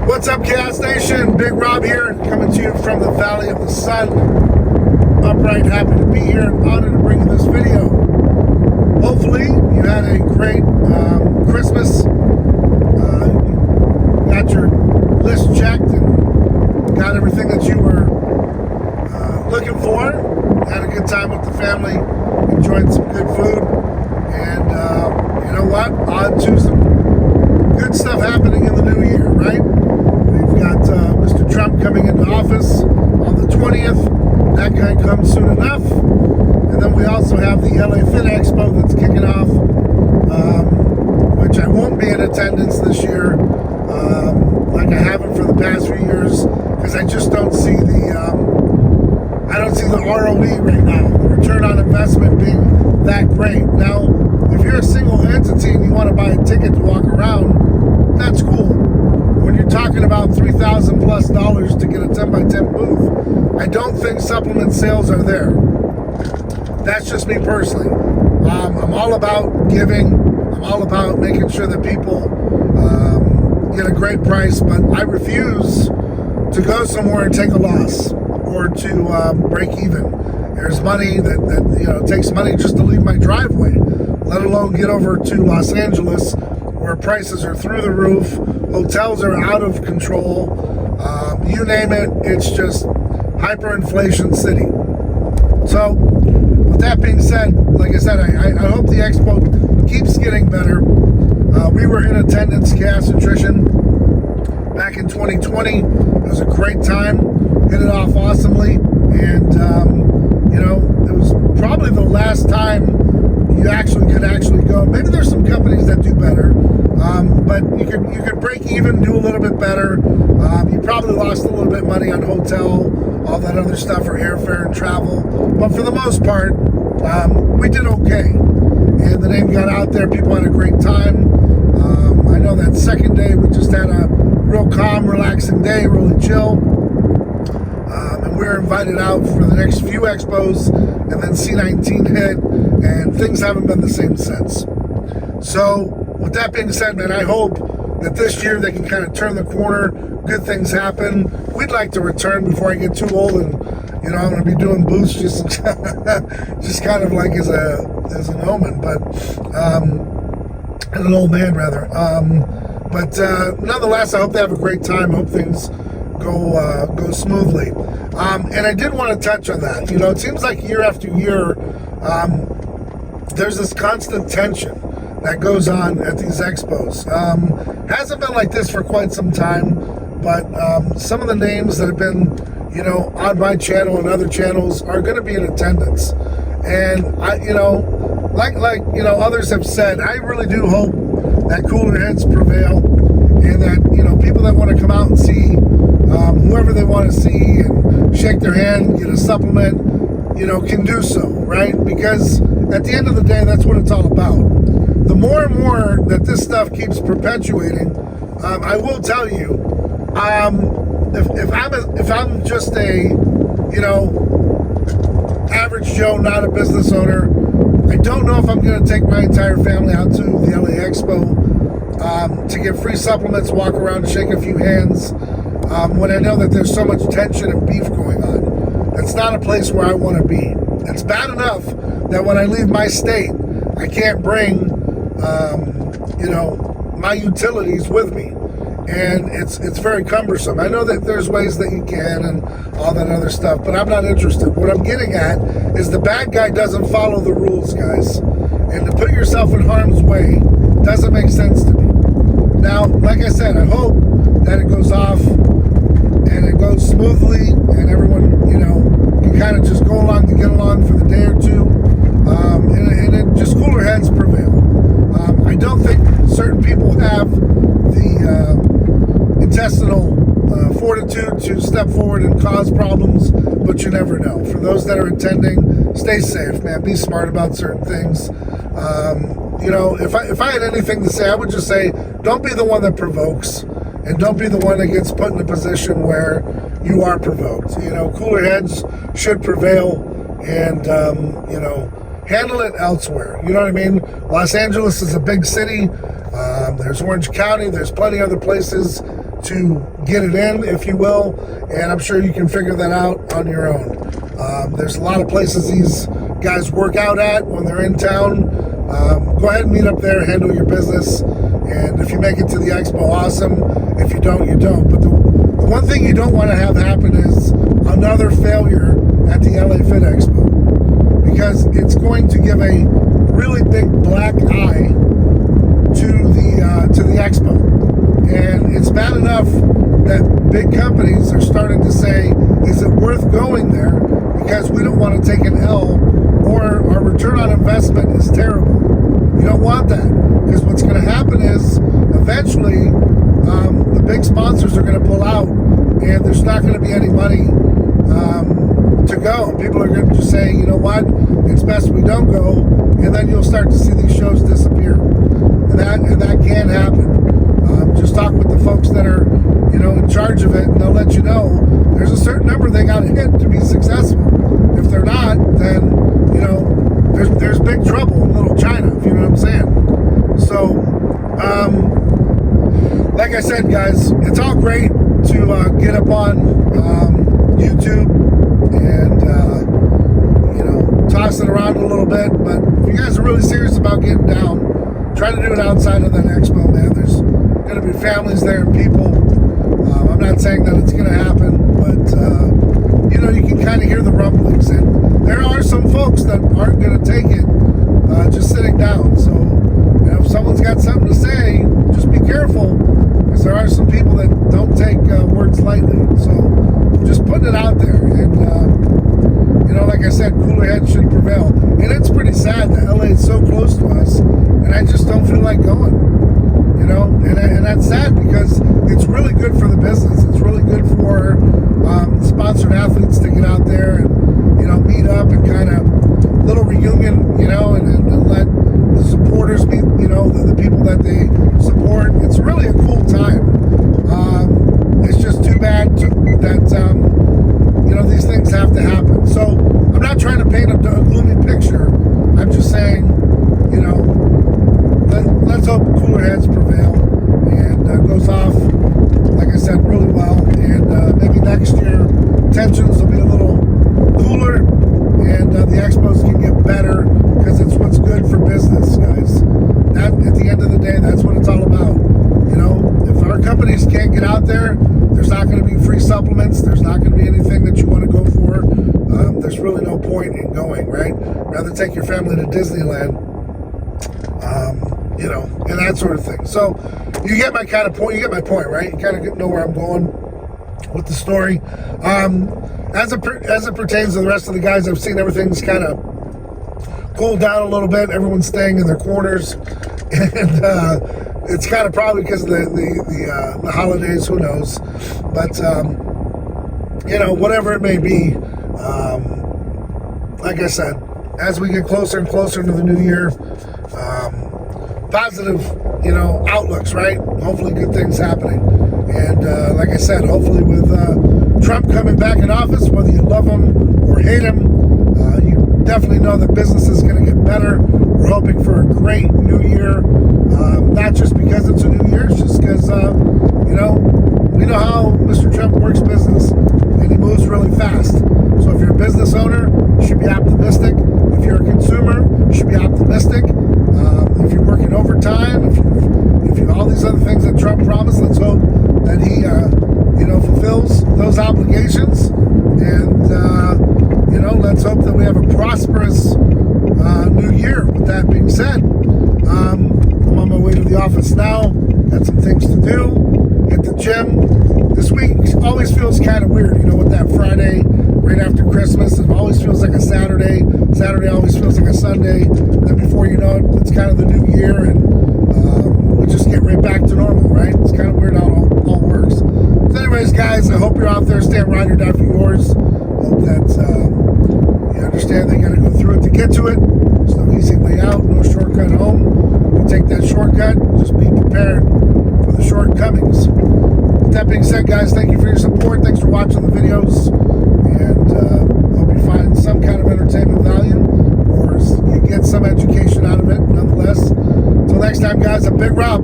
What's up, Chaos Nation? Big Rob here, coming to you from the Valley of the Sun. Upright, happy to be here, and honored to bring you this video. Hopefully, you had a great Christmas. Got your list checked and got everything that you were looking for. Had a good time with the family, enjoyed some good food, and you know what? On to some good stuff happening in the new year, right? We've got Mr. Trump coming into office on the 20th. That guy comes soon enough. And then we also have the LA Fit Expo that's kicking off, which I won't be in attendance this year, like I haven't for the past few years, because I just don't see the ROE right now, the return on investment being that great. Now, if you're a single entity and you want to buy a ticket to walk around, that's cool. When you're talking about $3,000 plus to get a 10x10 booth, I don't think supplement sales are there. That's just me personally. I'm all about giving. I'm all about making sure that people get a great price, but I refuse to go somewhere and take a loss or to break even. There's money that you know, it takes money just to leave my driveway, let alone get over to Los Angeles where prices are through the roof, hotels are out of control, you name it, it's just hyperinflation city. So, with that being said, like I said, I hope the Expo keeps getting better. We were in attendance, Chaos Nutrition, back in 2020. It was a great time, hit it off awesomely, and you know, it was probably the last time you could go. Maybe there's some companies that do better, but you could break even, do a little bit better. You probably lost a little bit of money on hotel, all that other stuff, or airfare and travel, but for the most part, we did okay, and the name got out there. People had a great time. I know that second day we just had a real calm, relaxing day, really chill. And we were invited out for the next few expos, and then C19 hit, and things haven't been the same since. So, with that being said, man, I hope that this year they can kind of turn the corner, good things happen. We'd like to return before I get too old, and you know, I'm going to be doing booths just just kind of like as an omen, but as an old man rather. But nonetheless, I hope they have a great time. I hope things go smoothly. And I did want to touch on that. You know, it seems like year after year, there's this constant tension that goes on at these expos. Hasn't been like this for quite some time, but some of the names that have been, you know, on my channel and other channels are going to be in attendance. And you know, like you know, others have said, I really do hope that cooler heads prevail, and that, you know, people that want to come out and see whoever they want to see and shake their hand, get a supplement, you know, can do so, right? Because at the end of the day, that's what it's all about. The more and more that this stuff keeps perpetuating, I will tell you, if I'm just a, you know, average Joe, not a business owner, I don't know if I'm going to take my entire family out to the LA Expo to get free supplements, walk around, shake a few hands, when I know that there's so much tension and beef going on. It's not a place where I want to be. It's bad enough that when I leave my state, I can't bring, you know, my utilities with me. And it's very cumbersome. I know that there's ways that you can and all that other stuff, but I'm not interested. What I'm getting at is the bad guy doesn't follow the rules, guys. And to put yourself in harm's way doesn't make sense to me. Now, like I said, I hope that it goes off and it goes smoothly and everyone, you know, can kind of just go along to get along for the day or two. And it just cooler heads prevail. I don't think certain people have the intestinal fortitude to step forward and cause problems, but you never know. For those that are attending, stay safe, man. Be smart about certain things. You know, if I had anything to say, I would just say, don't be the one that provokes, and don't be the one that gets put in a position where you are provoked. You know, cooler heads should prevail, and you know, handle it elsewhere. You know what I mean? Los Angeles is a big city. There's Orange County. There's plenty of other places to get it in, if you will, and I'm sure you can figure that out on your own. There's a lot of places these guys work out at when they're in town. Go ahead and meet up there, handle your business, and if you make it to the Expo, awesome. If you don't, you don't. But the one thing you don't want to have happen is another failure at the LA Fit Expo, because it's going to give a really big black eye to the Expo. And it's bad enough that big companies are starting to say, is it worth going there? Because we don't want to take an L, or our return on investment is terrible. You don't want that, because what's going to happen is eventually the big sponsors are going to pull out, and there's not going to be any money to go. People are going to just say, you know what, it's best we don't go, and then you'll start to see these shows disappear, and that can happen. Just talk with the folks that are, in charge of it, and they'll let you know there's a certain number they got to hit to be successful. If they're not, then there's big trouble in Little China, if you know what I'm saying. So, like I said, guys, it's all great to get up on YouTube and toss it around a little bit. But if you guys are really serious about getting down, try to do it outside of that expo, man. There's going to be families there and people. I'm not saying that it's going to happen, but you can kind of hear the rumblings, and there are some folks that aren't going to take it just sitting down. So if someone's got something to say, just be careful, because there are some people that don't take words lightly. So just putting it out there, and like I said, cooler heads should prevail. And it's pretty sad that LA is so close to us, and I just don't feel like going. And that's sad, because it's really good for the business. It's really good for sponsored athletes to get out there and meet up and kind of little reunion, and let the supporters meet, the people that they support. It's really a cool time. It's just too bad that these things have to happen. So I'm not trying to paint a gloomy picture. I'm just saying, let's hope cooler heads prevail and goes off, like I said, really well. And maybe next year tensions will be a little cooler, and the expos can get better, because it's what's good for business, guys. That, at the end of the day, that's what it's all about. If our companies can't get out there, there's not going to be free supplements. There's not going to be anything that you want to go for. There's really no point in going, right? Rather take your family to Disneyland. And that sort of thing. So you get my kind of point. You get my point, right? You kind of know where I'm going with the story. As it pertains to the rest of the guys, I've seen everything's kind of cooled down a little bit. Everyone's staying in their corners, and it's kind of probably because of the holidays. Who knows? But whatever it may be. Like I said, as we get closer and closer to the new year, positive, outlooks, right? Hopefully good things happening. And like I said, hopefully with Trump coming back in office, whether you love him or hate him, you definitely know that business is going to get better. We're hoping for a great new year, not just because it's a new year, it's just because, we know how Mr. Trump works business, and he moves really fast. So if you're a business owner, you should be optimistic. If you're a consumer, you should be optimistic. If you're working overtime, if you all these other things that Trump promised, let's hope that he, fulfills those obligations. And, let's hope that we have a prosperous new year. With that being said, I'm on my way to the office now. Got some things to do. Hit the gym. This week always feels kind of weird, with that Friday right after Christmas. It always feels like a Saturday. Saturday always feels like a Sunday. Then before you know it, it's kind of the new year, and we just get right back to normal, right? It's kind of weird how it all works. So anyways, guys, I hope you're out there staying ride or die for yours. Hope that you understand they got to go through it to get to it. There's no easy way out, no shortcut home. You take that shortcut, just be prepared for the shortcomings. With that being said, guys, thank you for your support. Thanks for watching the videos, and hope you find some kind of entertainment value, or you get some education out of it nonetheless. Until next time, guys, I'm Big Rob.